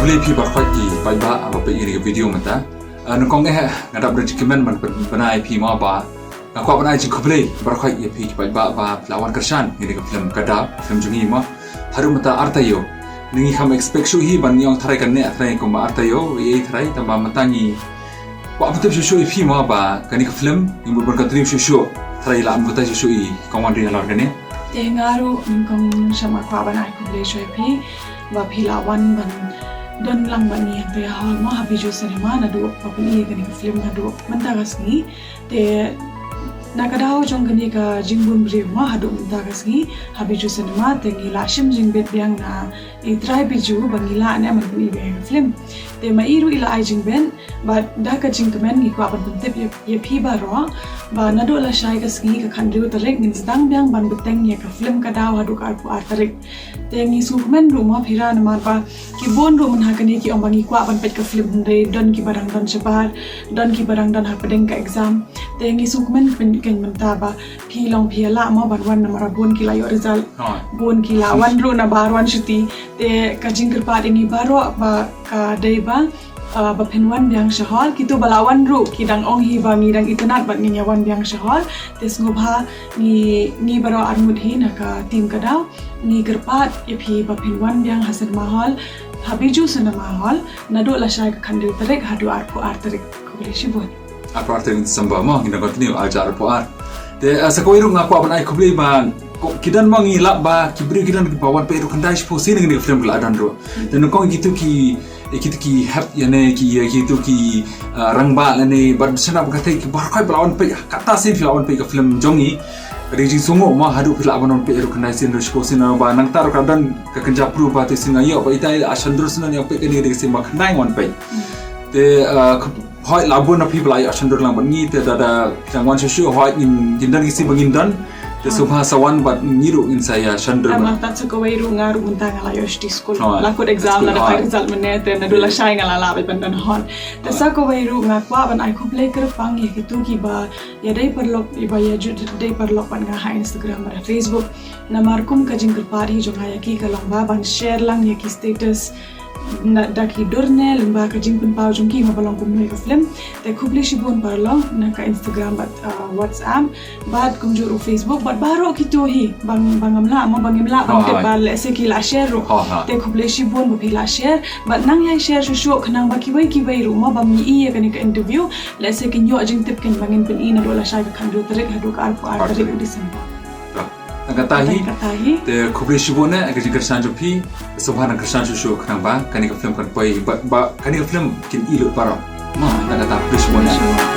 kublai pi bar khoi bai ba apa pe ini video mata nongkong ngadap rejimen man banai pi ma ba ko banai jing kublai bar khoi ye pi bai ba lawan kersan ini ke film Kadaw film jungi ma harum mata artayo ningi kham expect shu hi ban yong tharai kan ne athrai ko ma artayo ye tharai tamba matani ko apatep shu pi ma ba kani ke film imbu bar katri shu tharai la am kota shu i kawan ri halor kane ngaru nongkong sama ko banai kublai shu pi ba pilawan ban don lang bani te hal ma Ha Bijou Cinema na do papili kani ka film na do mantagas ni te nakadaw jong kani ka jingbun bri ma hadu mantagas ni Ha Bijou Cinema te ngila shim jingbet biang na i try biju bangila ne man bani be film te mairu ila ai jingben ba da ka jingmen ni ko apan tip ye phi ba ro ba na do la shai ka ski ka khandriu tarek nin stang biang ban bteng ye ka film Kadaw hadu ka pu tarek te ngi sukmen rumah phira na mar ba ki bon ru man hakani ki ombangi kwa ban pet ka film re don ki barang don sebar don ki barang don ha pedeng ka exam te ngi sukmen ken menta ba phi long phi la ma ban wan na mara bon ki la yo result bon ki la wan ru na bar wan shuti te ka jingkir pa ngi baro ba ka dei ba ba penwan biang shahol kitu balawan ru kidang ong hi ba ngi dang internet bat ngi wan biang shahol te ngobha ngi baro armud hi na ka team Kadaw ngi gerpat iphi ba penwan biang hasan mahol Ha Bijou Cinema hall nado la shai ka khandil tarek hadu arpo artarik kobli shibon arpo artarik samba mo ngi continue ajar arpo art te sakoi ru ngaku apan ai kobli ba kidan mangi lak ba kibri kidan bawan pe ru kandai spo sin ngi film la dan ro dan ko gitu ki hap yane gitu ki rangba lane bar sana bakate ki bar kai lawan pe kata sin lawan pe ka film jongi Rejing sungo ma hadu pila abanon pe ero kanai sin rishpo sin ba nang tar kadan ka kanja pru ba te sin ayo ba itai ashandru sin ya pe kani de sin ma kanai wan pe te hoi labun na people ay ashandru lang bangi te dada kangwan shu hoi in jindan gisi bangindan te subha sawan bat ngiru in saya ashandru ma tat sa ko wairu ngaru unta ngala yo sti school lakot exam na kai result manete na dula shai ngala la be bandan hon te sa ko wairu ngakwa ban ai kuplay ker pang ye kitu ki ba ya dai perlok iba ya ju dai perlok ban nga ha Instagram ba Facebook na markum ka jingkar pari jo ha ki ka lamba ban share lang ye ki status na daki dorne lamba ka jingpun pau jongki ma balong kum ka film te khubli shibun parlong na ka Instagram bat WhatsApp bat kum juru Facebook bat baro kitu hi bangamla ma bangimla bang te bal se ki la share ro te khubli shibun ba pila share bat nang ya share shu khanang ba ki wai ru ma bam i ye kani ka interview le se ki nyo jing tip ken bangin pin ina dola shay ka khandu tarek hadu ka arpo tarek December Katahi te khubri shibone aga jingkar sanjo pi subhana kersan shu khanang ba kani ka film kan poi ba kani ka film kin ilu paro ma kata khubri shibone